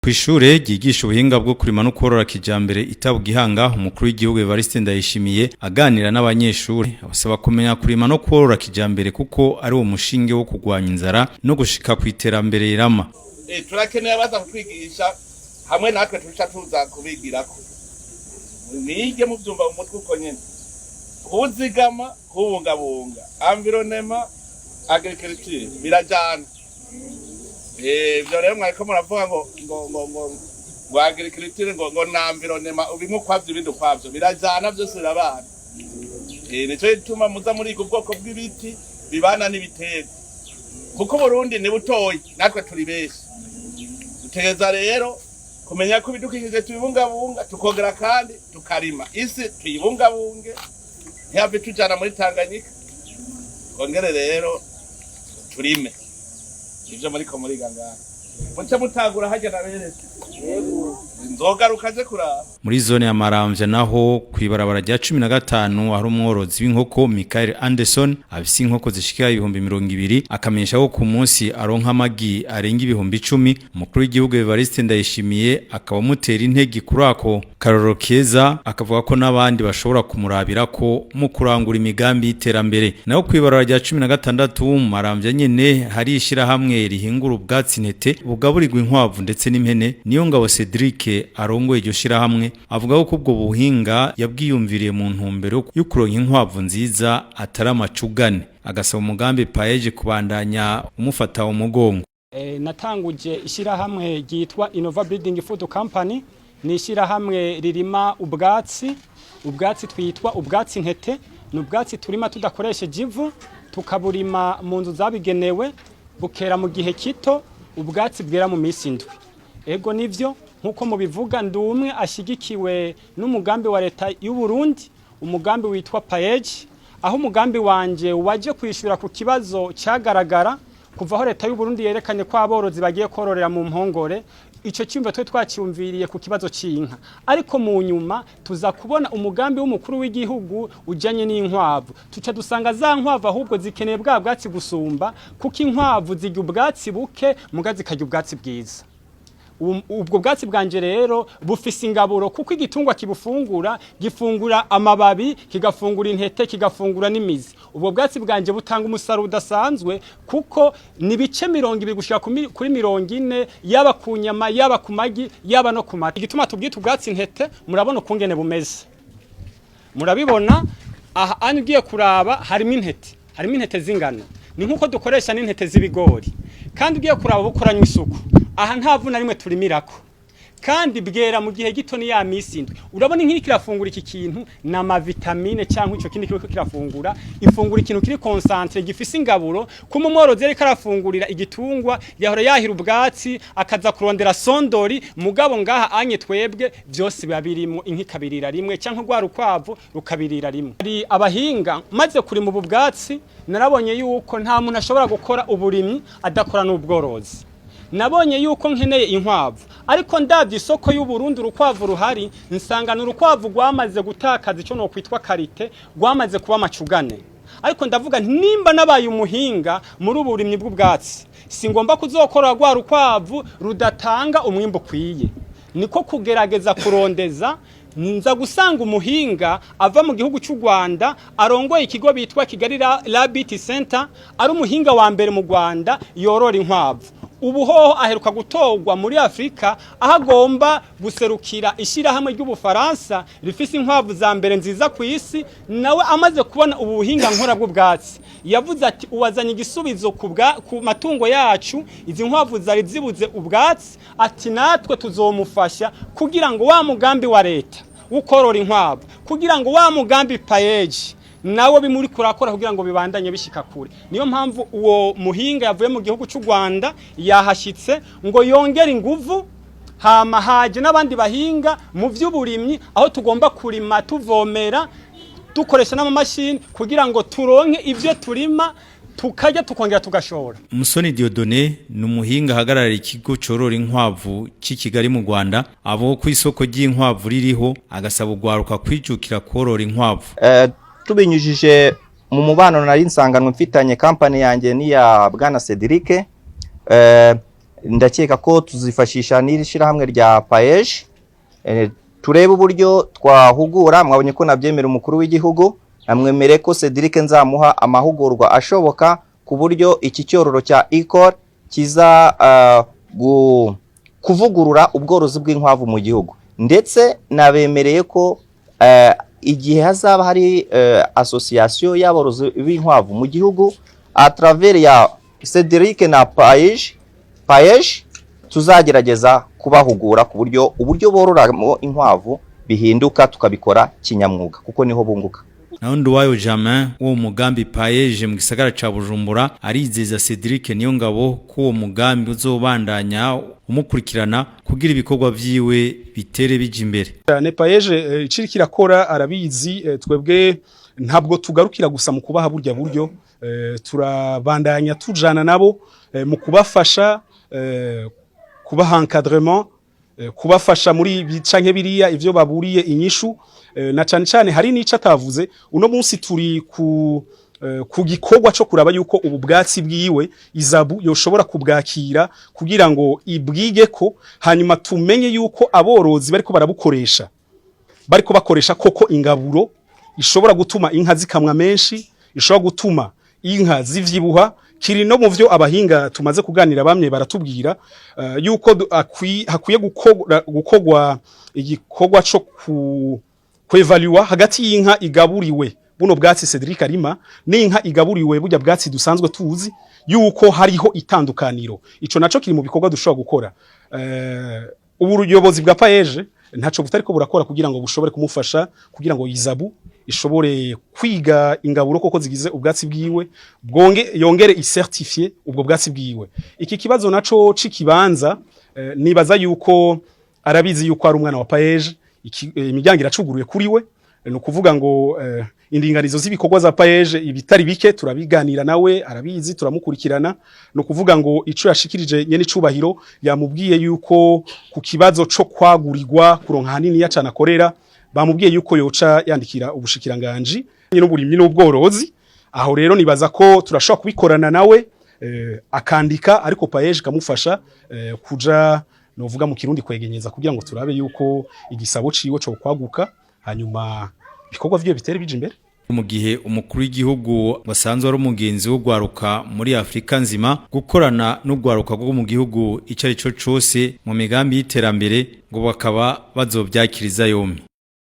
Kw'ishure ryigisha ubuhinga bwo kurima no korora kijambere itabu Gihanga, umukuru w'igihugu Evariste Ndayishimiye aganira n'abanyeshuri abasaba kumenya kurima no korora kijambere kuko ari uwo mushinge wo kugwanya inzara no gushika kwiterambere irama. Turakeneye abaza kutwigisha hamwe natwe tuca tuza kubigirako. Nige mu byumba mu mutwe uko nyene. Kuzigama, kubungabunga, environnement, agriculture birajana. Ibyo rero mwariko muravuga ngo agriculture ngo na environnement ubimwe kwavyo ibindi kwavyo birajana byose birabana. Nico ituma muza muri ubwoko bw'ibiti bibana n'ibitego. Kuko Burundi ni butoyi natwe turi beshi. Dutegeza rero kumenya ko bidukikije tubibungabunga tukongera kandi tukarima. Isi tuyibungabunge ntihave tujana muri Tanganyika. Kongere rero turime. Ivyo muriko murigangana. Muce mutagura hajya naberetse. Nzogarukaje kuraba. Muri zone ya Maramvya naho kwibarabara rya 15 hari umworozi w'inkoko Michael Anderson afise inkoko zishika 200,000 akamenyesha ko ku munsi aronka amagi arenga 10,000. Umukuru w'igihugu Evariste Ndayishimiye akaba mutera intege kuri ako karoro keza akavuga ko nabandi bashobora kumurabira ko mu kurangura imigambi y'iterambere. Naho kwibarabara rya 16 Maramvya nyene hari ishira hamwe rihingura ubwatsi ntete bugaburirwa inkwavu ndetse n'impene. Niyongabo Cédric arongoye iryo shira hamwe avuga ko ubwo buhinga yabwiyumviriye mu ntumbero yo kuronka inkwavu nziza atari amacugane, agasaba umugambi paeje kubandanya umufata umugongo. Natanguje ishira hamwe ryitwa Innova Breeding Food Company, ni ishira hamwe ririma ubwatsi twitwa ubwatsi ntete, n'ubwatsi turima tudakoresheje ivu, tukaburima mu nzu zabigenewe bukera mu gihe kito, ubwatsi bwera mu minsi indwi. Ego nivyo nkuko mubivuga ndumwe ashigikiwe n'umugambi wa leta y'u Burundi, umugambi witwa paeje, aho umugambi wanje waje kwishura ku kibazo cyagaragara kuva aho leta y'u Burundi yerekanye ko aborozi bagiye kororera mu mpongore. Ico cyumva twe twacyumviriye ku kibazo cy'inka, ariko mu nyuma tuza kubona umugambi w'umukuru w'igihugu ujanye n'inkwavu, tuca dusanga za nkwavu ahubwo zikeneye bwa bwatsi gusumba, kuko inkwavu zirya ubwatsi buke mugazi kajya ubwatsi bwiza. Ubwo bwatsi bwanje rero bufise ingaburo kuko igitungwa kibufungura gifungura amababi, kigafungura intete, kigafungura n'imizi. Ubwo bwatsi bwanje butanga umusaruro udasanzwe kuko ni bice 200 gushika kuri 40 yaba ku nyama, yaba ku magi, yaba no ku mata. Igituma tubwita ubwatsi intete murabona ukungene bumeze, murabibona aha angiye kuraba harimo intete zingano, ni nkuko dukoresha n'intete z'ibigori, kandi ugiye kuraba bukoranywe isuku. Aha ntavu na rimwe turimirako, kandi bwera mu gihe gito ni ya misi indwi. Urabona inkiri kirafungura iki kintu na mavitamine cyangwa ico kindi kiriko kirafungura, ifungura ikintu kiri concentre gifise ingaburo. Kuma umworozi yari karafungurira igitungwa yahora yahira ubwatsi akaza kurondera sondori, mugabo ngaha anye twebwe byose babirimo, inki kabirira rimwe cyangwa rwarukwavu rukabirira rimwe. Ari abahinga maze kuri mu bwatsi narabonye yuko nta muntu ashobora gukora uburimyi adakora n'ubworozi. Nabonye yuko nkeneye inkwavu, ariko ndavye isoko y'u Burundi urukwavu ruhari nsanga n'urukwavu rwamaze gutakaza ico no kwitwa karite, rwamaze kuba amacugane. Ariko ndavuga nimba nabaye umuhinga muri uburimyi bw'ubwatsi, singomba kuzokora rwa rukwavu rudatanga umwimbo kwiye. Niko kugerageza kurondeza, nza gusanga umuhinga ava mu gihugu cy'u Rwanda arongoye ikigo bitwa Kigali Rabbit Center, ari umuhinga wa mbere mu Rwanda yorora inkwavu. Ubuhoho aheruka gutogwa muri Afrika, ahagomba guserukira ishira hamwe ry'Ubufaransa rifise inkwavu za mbere nziza ku isi. Nawe amaze kubona ubuhinga nkora bw'ubwatsi yavuze ati uwazanye igisubizo ku matungo yacu, izi nkwavu zari zibuze ubwatsi, ati natwe tuzomufasha kugira ngo wa mugambi wa leta ukorora inkwavu, kugira ngo wa mugambi paeje nawe bimuri kurakora kugira ngo bibandanye bishika kure. Niyo mpamvu uwo muhinga yavuye mu gihugu cy'u Rwanda yahashitse ngo yongera inguvu, hama haje n'abandi bahinga mu vy'uburimyi, aho tugomba kurima tuvomera dukoresha n'amamashini kugira ngo turonke ivyo turima tukajya tukongera tugashora. Musoni Diodone numuhinga hagarara ikigo corora inkwavu cy'Kigali mu Rwanda, abo ku isoko ry'inkwavu ririho agasaba ugwaruka kwijukira korora inkwavu. Tubinyujije mu mubano nari nsanganwe mfitanye company yanjye ni ya bwana Cédric, ndakeka ko tuzifashisha n'irishira hamwe rya paeje turebe uburyo twahugura. Mwabonye ko nabyemera umukuru w'igihugu, amwemere ko Cédric nzamuha amahugurwa ashoboka ku buryo iki cyororo cya ikor kiza kuvugurura ubworozi bw'inkwavu mu gihugu, ndetse nabemereye ko igihe hazaba hari association y'aborozi b'inkwavu mu gihugu a travers ya Cédric na paeje tuzagerageza kubahugura ku uburyo bororamo inkwavu bihinduka, tukabikora kinyamwuga kuko niho bunguka. Naho Nduwayo Jamin wo mugambi paeje mu gisagara ca Bujumbura arizeza Cédric NIYONGABO ko uwo mugambi uzobandanya umukurikirana kugira ibikorwa vyiwe bitere bije imbere. Ne paeje iciri kirakora arabizi, twebwe ntabwo tugarukira gusa mu kubaha buryo turabandanya tujana nabo mu kubafasha, kubaha encadrement, kubafasha muri bicanke biriya ivyo baburiye inyishu, na cyane cyane hari n'ico atavuze. Uno munsi turi ku gikorwa cyo kuraba yuko ubu bwatsi bwiwe izabu yoshobora kubwakira kugira ngo ibwige ko, hanyuma tumenye yuko aborozi bariko barabukoresha, bariko bakoresha koko ingaburo ishobora gutuma inka zikamwa menshi, ishobora gutuma inka zivyibuha. Kiri no mu vyo abahinga tumaze kuganira bamwe baratubwira yuko hakwiye gukogwa igikorwa cyo kwevalua hagati y'inka igaburiwe buno bwatsi Cédric arima n'inka igaburiwe burya bwatsi dusanzwe tuzi yuko hariho itandukaniro. Ico naco kiri mu bikorwa dushobora gukora. Ubuyobozi bwa paeje ntaco butariko burakora kugira ngo bushobore kumufasha kugira ngo izabu ishobore kwiga ingaburo koko zigize ubwatsi bwiwe, yongere icertifier ubwo bwatsi bwiwe. Iki kibazo naco cikibanza nibaza yuko arabizi yuko ari umwana wa paeje, imiryango iracuguruye kuri we, no kuvuga ngo indinganizo z'ibikorwa za paeje ibitari bike turabiganira nawe, arabizi turamukurikirana. No kuvuga ngo ico yashikirije nyene icubahiro yamubwiye yuko ku kibazo co kwagurirwa kuronka hanini yacana korera, bamubwiye yuko yoca yandikira ubushikiranganji n'uburimyi n'ubworozi. Aho rero nibaza ko turashobora kubikorana nawe akandika, ariko paeje kamufasha kuja novuga mu kirundi kwegenyeza kugira ngo turabe yuko igisabo ciwe cyo kwaguka, hanyuma bikorwa vyo bitere bije imbere. Mu gihe umukuru w'igihugu basanzwe ari umugenzi wo gwaruka muri Afrika nzima, gukorana no gwaruka rwo mu gihugu icari cyo cyose mu migambi y'iterambere ngo bakaba bazobyakiriza yombi.